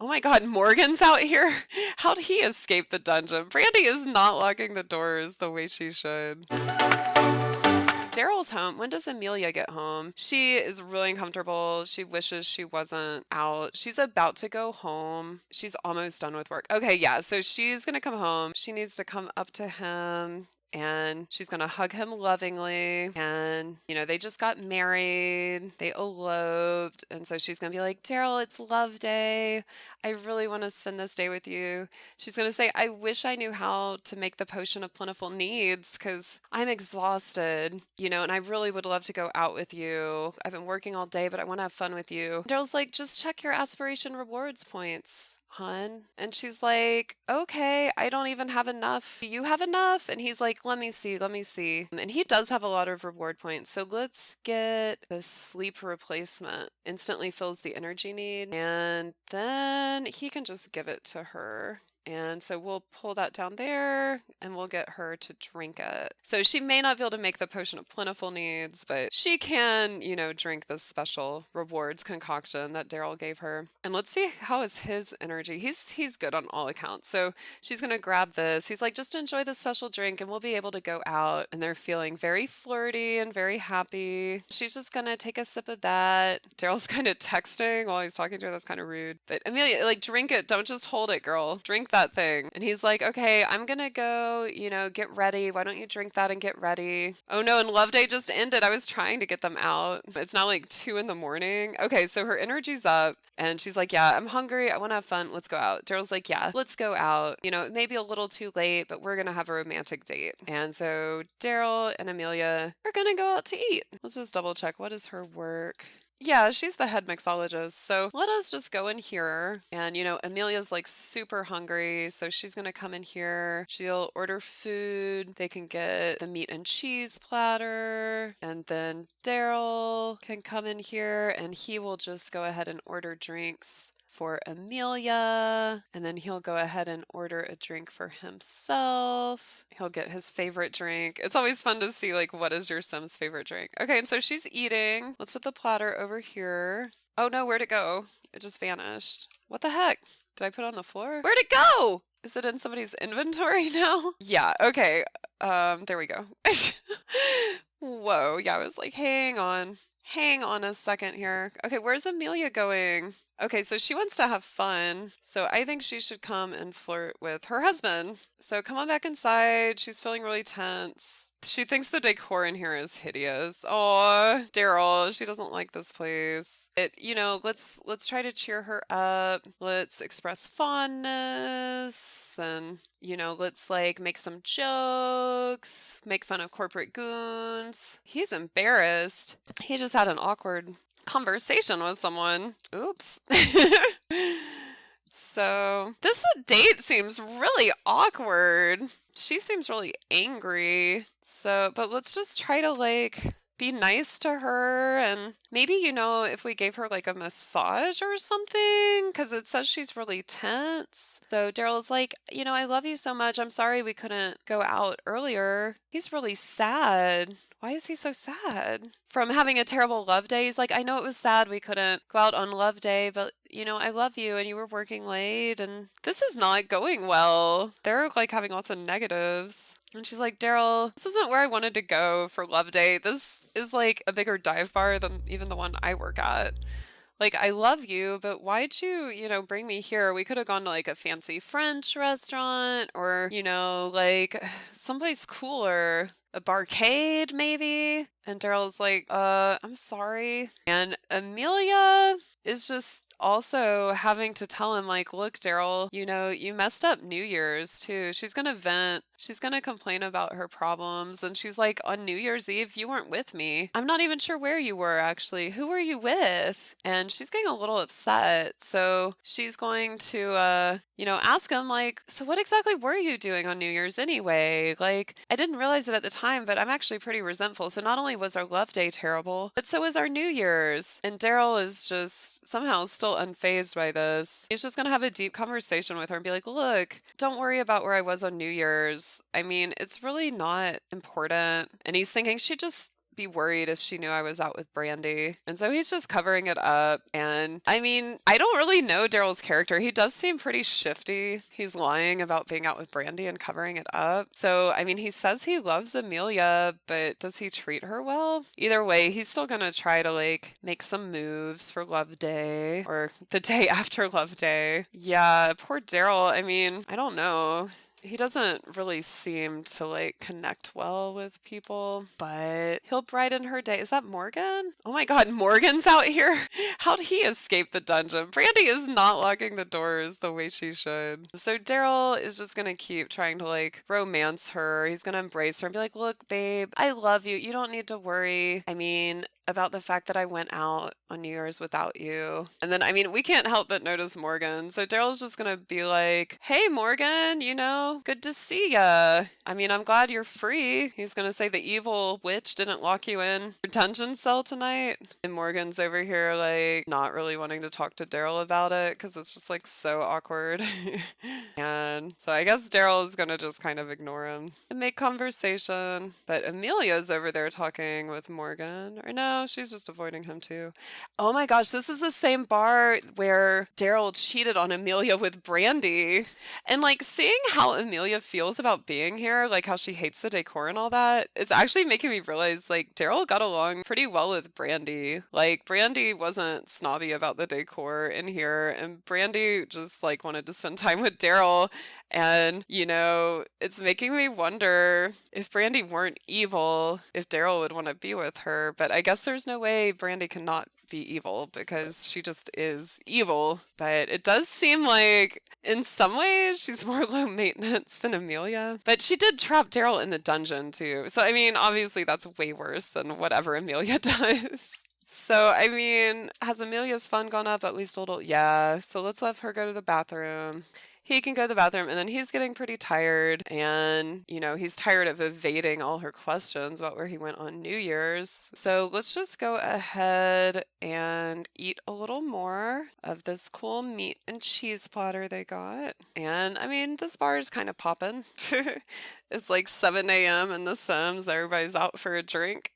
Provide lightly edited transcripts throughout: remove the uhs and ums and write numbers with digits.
Oh my God, Morgan's out here. How'd he escape the dungeon? Brandy is not locking the doors the way she should. Darrel's home. When does Emilia get home? She is really uncomfortable. She wishes she wasn't out. She's about to go home. She's almost done with work. Okay, yeah, so she's gonna come home. She needs to come up to him and she's gonna hug him lovingly. And, they just got married, they eloped, and so she's gonna be like, Darrel, it's love day. I really want to spend this day with you. She's gonna say, I wish I knew how to make the potion of plentiful needs because I'm exhausted, and I really would love to go out with you. I've been working all day, but I want to have fun with you. Darrel's like, just check your aspiration rewards points, hun. And she's like, okay, I don't even have enough. You have enough? And he's like, let me see. And he does have a lot of reward points. So let's get the sleep replacement. Instantly fills the energy need. And then he can just give it to her. And so we'll pull that down there and we'll get her to drink it. So she may not be able to make the potion of plentiful needs, but she can, drink this special rewards concoction that Darrel gave her. And let's see how is his energy. He's good on all accounts. So she's going to grab this. He's like, just enjoy the special drink and we'll be able to go out. And they're feeling very flirty and very happy. She's just going to take a sip of that. Darrel's kind of texting while he's talking to her. That's kind of rude. But Emilia, drink it. Don't just hold it, girl. Drink that thing. And he's like, okay, I'm gonna go, get ready. Why don't you drink that and get ready? Oh no, and Love Day just ended. I was trying to get them out. It's now 2 a.m. Okay, so her energy's up and she's like, yeah, I'm hungry. I want to have fun. Let's go out. Darrel's like, yeah, let's go out. It may be a little too late, but we're gonna have a romantic date. And so Darrel and Emilia are gonna go out to eat. Let's just double check. What is her work? Yeah, she's the head mixologist. So let us just go in here. And, Emilia's super hungry. So she's going to come in here. She'll order food. They can get the meat and cheese platter. And then Darrel can come in here and he will just go ahead and order drinks for Emilia, and then he'll go ahead and order a drink for himself. He'll get his favorite drink. It's always fun to see what is your Sim's favorite drink. Okay, and so she's eating. Let's put the platter over here. Oh no, where'd it go? It just vanished. What the heck? Did I put it on the floor? Where'd it go? Is it in somebody's inventory now? Yeah, okay. There we go. Whoa, yeah, I was like, hang on a second here. Okay, where's Emilia going? Okay, so she wants to have fun. So I think she should come and flirt with her husband. So come on back inside. She's feeling really tense. She thinks the decor in here is hideous. Oh, Darrel, she doesn't like this place. Let's try to cheer her up. Let's express fondness and let's make some jokes, make fun of corporate goons. He's embarrassed. He just had an awkward conversation with someone. Oops. So this date seems really awkward. She seems really angry. So, but let's just try to be nice to her and maybe, if we gave her a massage or something, because it says she's really tense. So Darrel's like, I love you so much. I'm sorry we couldn't go out earlier. He's really sad. Why is he so sad? From having a terrible love day, he's like, I know it was sad we couldn't go out on love day, but, I love you and you were working late and this is not going well. They're having lots of negatives. And she's like, Darrel, this isn't where I wanted to go for love day. This is a bigger dive bar than even the one I work at. I love you, but why'd you, bring me here? We could have gone to a fancy French restaurant or, someplace cooler. A barcade, maybe? And Darrel's like, I'm sorry. And Emilia is just also having to tell him, look, Darrel, you messed up New Year's too. She's gonna vent. She's gonna complain about her problems. And she's like, on New Year's Eve, you weren't with me. I'm not even sure where you were, actually. Who were you with? And she's getting a little upset. So she's going to, ask him, so what exactly were you doing on New Year's anyway? I didn't realize it at the time, but I'm actually pretty resentful. So not only was our love day terrible, but so was our New Year's. And Darrel is just somehow still unfazed by this. He's just going to have a deep conversation with her and be like, look, don't worry about where I was on New Year's. I mean, it's really not important. And he's thinking she just be worried if she knew I was out with Brandy. And so he's just covering it up. And I mean, I don't really know Darrel's character. He does seem pretty shifty. He's lying about being out with Brandy and covering it up. So, I mean, he says he loves Emilia, but does he treat her well? Either way, he's still gonna try to like make some moves for Love Day or the day after Love Day. Yeah, poor Darrel. I mean, I don't know. He doesn't really seem to like connect well with people, but he'll brighten her day. Is that Morgyn? Oh my God, Morgan's out here. How'd he escape the dungeon? Brandy is not locking the doors the way she should. So Darrel is just gonna keep trying to like romance her. He's gonna embrace her and be like, look, babe, I love you. You don't need to worry. I mean, about the fact that I went out on New Year's without you. And then, I mean, we can't help but notice Morgyn. So Darrel's just gonna be like, hey, Morgyn, you know, good to see ya. I mean, I'm glad you're free. He's gonna say the evil witch didn't lock you in your dungeon cell tonight. And Morgan's over here, like, not really wanting to talk to Darrel about it because it's just, like, so awkward. And so I guess Darrel is gonna just kind of ignore him and make conversation. But Emilia's over there talking with Morgyn. Or no, she's just avoiding him too. Oh my gosh, this is the same bar where Darrel cheated on Emilia with Brandy. And like seeing how Emilia feels about being here, like how she hates the decor and all that, it's actually making me realize like Darrel got along pretty well with Brandy. Like Brandy wasn't snobby about the decor in here, and Brandy just like wanted to spend time with Darrel. And, you know, it's making me wonder if Brandy weren't evil, if Darrel would want to be with her. But I guess there's no way Brandy cannot be evil because she just is evil. But it does seem like in some ways she's more low maintenance than Emilia. But she did trap Darrel in the dungeon too. So, I mean, obviously that's way worse than whatever Emilia does. So, I mean, has Emilia's fun gone up at least a little? Yeah. So let's let her go to the bathroom. He can go to the bathroom, and then he's getting pretty tired, and, you know, he's tired of evading all her questions about where he went on New Year's. So let's just go ahead and eat a little more of this cool meat and cheese platter they got. And, I mean, this bar is kind of popping. It's like 7 a.m. in The Sims. Everybody's out for a drink.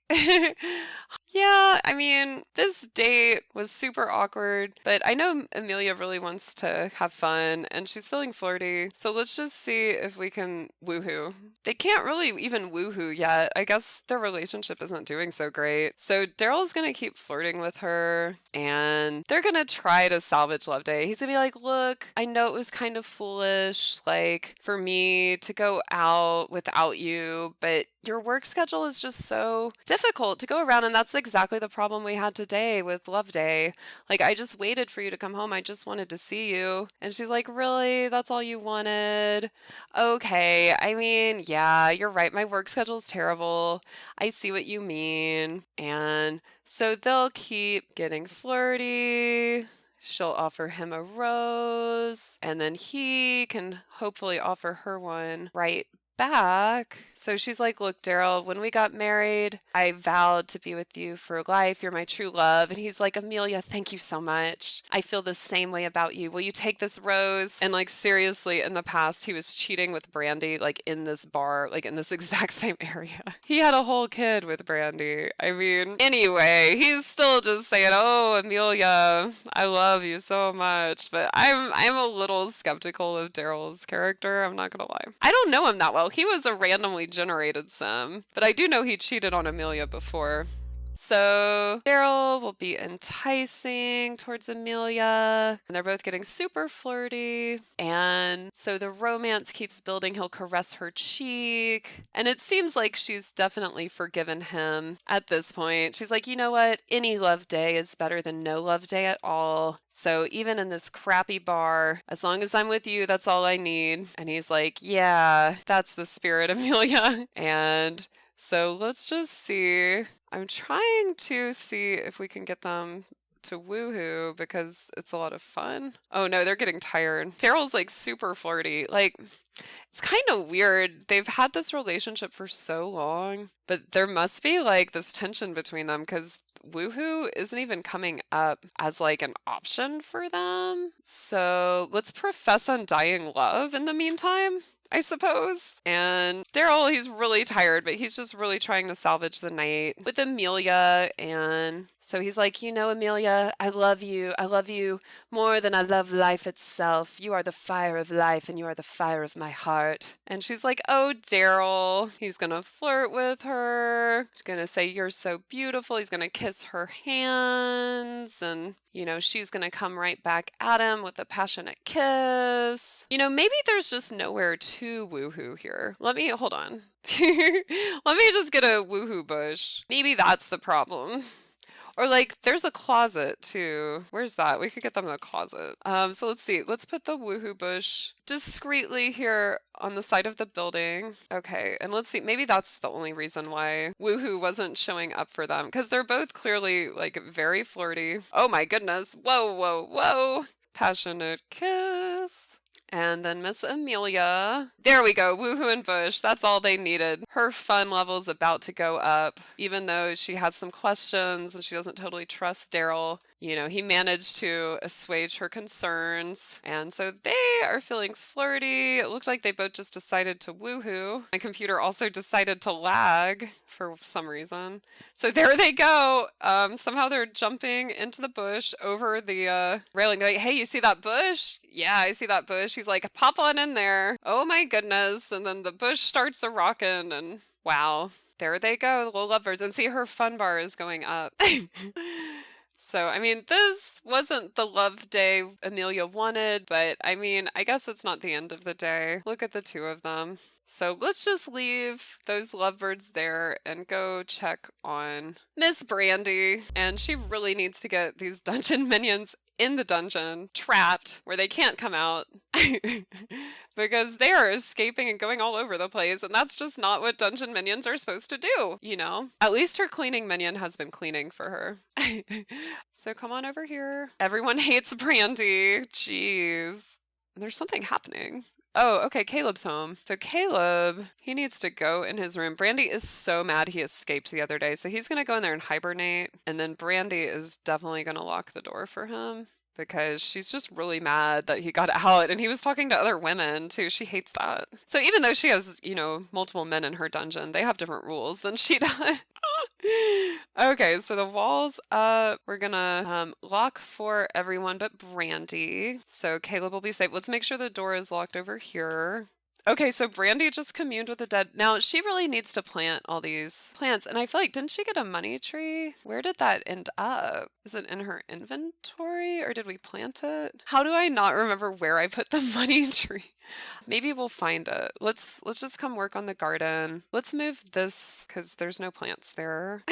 Yeah, I mean, this date was super awkward, but I know Emilia really wants to have fun and she's feeling flirty. So let's just see if we can woohoo. They can't really even woohoo yet. I guess their relationship isn't doing so great. So Darrel's gonna keep flirting with her and they're gonna try to salvage Love Day. He's gonna be like, look, I know it was kind of foolish, like, for me to go out without you, but your work schedule is just so difficult to go around, and that's exactly the problem we had today with Love Day. Like, I just waited for you to come home. I just wanted to see you. And she's like, really? That's all you wanted? Okay. I mean, yeah, you're right. My work schedule is terrible. I see what you mean. And so they'll keep getting flirty. She'll offer him a rose, and then he can hopefully offer her one right back. So she's like, look, Darrel, when we got married, I vowed to be with you for life. You're my true love. And he's like, Emilia, thank you so much. I feel the same way about you. Will you take this rose? And like, seriously, in the past, he was cheating with Brandy, like in this bar, like in this exact same area. He had a whole kid with Brandy. I mean, anyway, he's still just saying, oh, Emilia, I love you so much. But I'm a little skeptical of Darrel's character. I'm not gonna lie. I don't know him that well. He was a randomly generated sim, but I do know he cheated on Emilia before. So Darrel will be enticing towards Emilia, and they're both getting super flirty. And so the romance keeps building. He'll caress her cheek, and it seems like she's definitely forgiven him at this point. She's like, you know what? Any love day is better than no love day at all. So even in this crappy bar, as long as I'm with you, that's all I need. And he's like, yeah, that's the spirit, Emilia. And so let's just see. I'm trying to see if we can get them to woohoo because it's a lot of fun. Oh no, they're getting tired. Darrel's like super flirty. Like, It's kind of weird. They've had this relationship for so long, but there must be like this tension between them because woohoo isn't even coming up as like an option for them. So let's profess undying love in the meantime, I suppose. And Darrel, he's really tired, but he's just really trying to salvage the night with Emilia. And so he's like, you know, Emilia, I love you. I love you more than I love life itself. You are the fire of life and you are the fire of my heart. And she's like, oh, Darrel. He's going to flirt with her. He's going to say, you're so beautiful. He's going to kiss her hands. And, you know, she's going to come right back at him with a passionate kiss. You know, maybe there's just nowhere to woohoo here. Hold on. Let me just get a woohoo bush. Maybe that's the problem. Or like, there's a closet too. Where's that? We could get them in a closet. So let's see. Let's put the woohoo bush discreetly here on the side of the building. Okay, and let's see. Maybe that's the only reason why woohoo wasn't showing up for them, because they're both clearly like very flirty. Oh my goodness. Whoa, whoa, whoa. Passionate kiss. And then Miss Emilia. There we go. Woohoo and Bush. That's all they needed. Her fun level's about to go up, even though she has some questions and she doesn't totally trust Darrel. You know, he managed to assuage her concerns. And so they are feeling flirty. It looked like they both just decided to woohoo. My computer also decided to lag for some reason. So there they go. Somehow they're jumping into the bush over the railing. They're like, hey, you see that bush? Yeah, I see that bush. He's like, pop on in there. Oh my goodness. And then the bush starts a rockin' and wow. There they go, the little lovebirds. And see, her fun bar is going up. So, I mean, this wasn't the love day Emilia wanted, but I mean, I guess it's not the end of the day. Look at the two of them. So let's just leave those lovebirds there and go check on Miss Brandy. And she really needs to get these dungeon minions in the dungeon, trapped, where they can't come out. Because they are escaping and going all over the place, and that's just not what dungeon minions are supposed to do, you know? At least her cleaning minion has been cleaning for her. So come on over here. Everyone hates Brandy. Jeez. There's something happening. Oh, okay, Caleb's home. So Caleb, he needs to go in his room. Brandy is so mad he escaped the other day, so he's going to go in there and hibernate, and then Brandy is definitely going to lock the door for him because she's just really mad that he got out, and he was talking to other women too. She hates that. So even though she has, you know, multiple men in her dungeon, they have different rules than she does. Okay, so the wall's up. We're gonna lock for everyone but Brandy. So Caleb will be safe. Let's make sure the door is locked over here. Okay, so Brandy just communed with the dead. Now, she really needs to plant all these plants. And I feel like, didn't she get a money tree? Where did that end up? Is it in her inventory or did we plant it? How do I not remember where I put the money tree? Maybe we'll find it. Let's just come work on the garden. Let's move this because there's no plants there.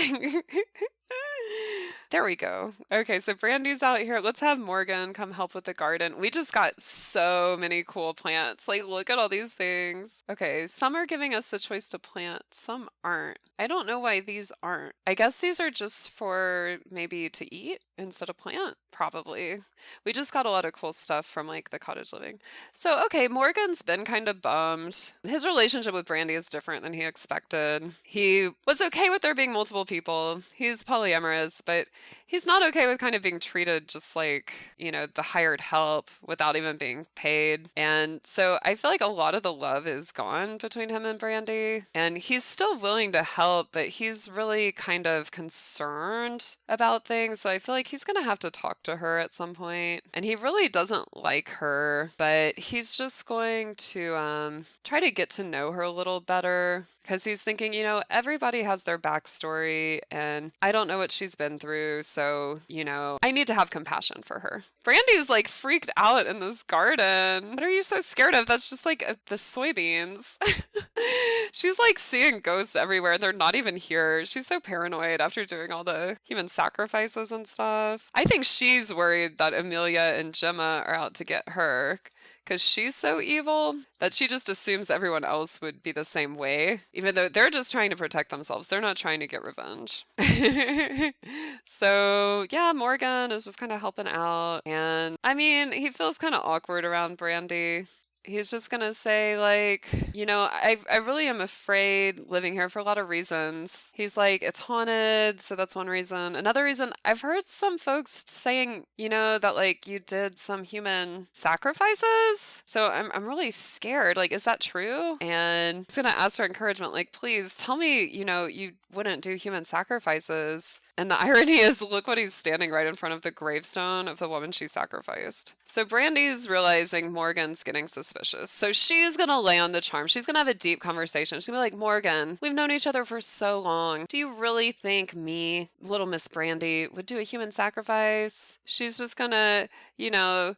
There we go. Okay, so Brandy's out here. Let's have Morgyn come help with the garden. We just got so many cool plants. Like, look at all these things. Okay, some are giving us the choice to plant. Some aren't. I don't know why these aren't. I guess these are just for maybe to eat instead of plant. Probably. We just got a lot of cool stuff from like the cottage living. So, okay, Morgan's been kind of bummed. His relationship with Brandy is different than he expected. He was okay with there being multiple people. He's polyamorous, but he's not okay with kind of being treated just like, you know, the hired help without even being paid. And so I feel like a lot of the love is gone between him and Brandy. And he's still willing to help, but he's really kind of concerned about things. So I feel like he's going to have to talk to her at some point. And he really doesn't like her, but he's just going to try to get to know her a little better. Because he's thinking, you know, everybody has their backstory and I don't know what she's been through. So, you know, I need to have compassion for her. Brandy's like freaked out in this garden. What are you so scared of? That's just like the soybeans. She's like seeing ghosts everywhere. They're not even here. She's so paranoid after doing all the human sacrifices and stuff. I think she's worried that Emilia and Gemma are out to get her. Because she's so evil that she just assumes everyone else would be the same way, even though they're just trying to protect themselves. They're not trying to get revenge. So, yeah, Morgyn is just kind of helping out. And, I mean, he feels kind of awkward around Brandy. He's just gonna say, like, I really am afraid living here for a lot of reasons. He's like, it's haunted, so that's one reason. Another reason, I've heard some folks saying, that like you did some human sacrifices. So I'm really scared. Like, is that true? And he's gonna ask for encouragement, like, please tell me, you wouldn't do human sacrifices. And the irony is, look what he's standing right in front of the gravestone of the woman she sacrificed. So Brandy's realizing Morgan's getting suspicious. So she's gonna lay on the charm. She's gonna have a deep conversation. She's gonna be like, Morgan, we've known each other for so long. Do you really think me, little Miss Brandy, would do a human sacrifice? She's just gonna,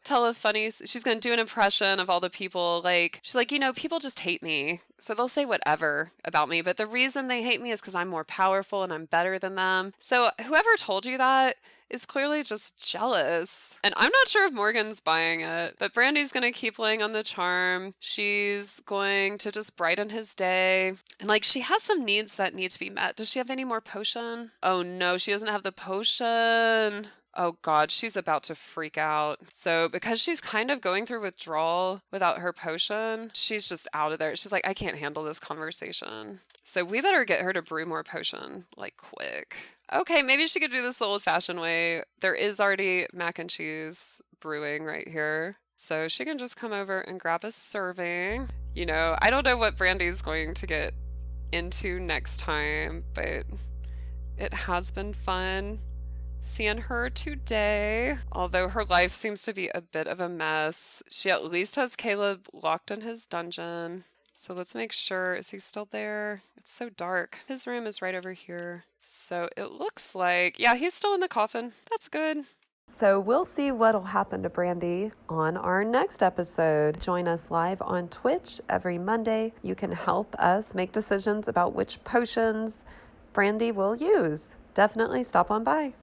tell a funny, she's gonna do an impression of all the people. Like, she's like, people just hate me. So they'll say whatever about me, but the reason they hate me is because I'm more powerful and I'm better than them. So whoever told you that is clearly just jealous. And I'm not sure if Morgan's buying it, but Brandy's going to keep laying on the charm. She's going to just brighten his day. And like, she has some needs that need to be met. Does she have any more potion? Oh no, she doesn't have the potion. Oh God, she's about to freak out. So because she's kind of going through withdrawal without her potion, she's just out of there. She's like, I can't handle this conversation. So we better get her to brew more potion, like quick. Okay, maybe she could do this the old-fashioned way. There is already mac and cheese brewing right here. So she can just come over and grab a serving. I don't know what Brandy's going to get into next time, but it has been fun seeing her today. Although her life seems to be a bit of a mess, she at least has Caleb locked in his dungeon. So let's make sure, is he still there? It's so dark. His room is right over here. So it looks like, yeah, he's still in the coffin. That's good. So we'll see what'll happen to Brandy on our next episode. Join us live on Twitch every Monday. You can help us make decisions about which potions Brandy will use. Definitely stop on by.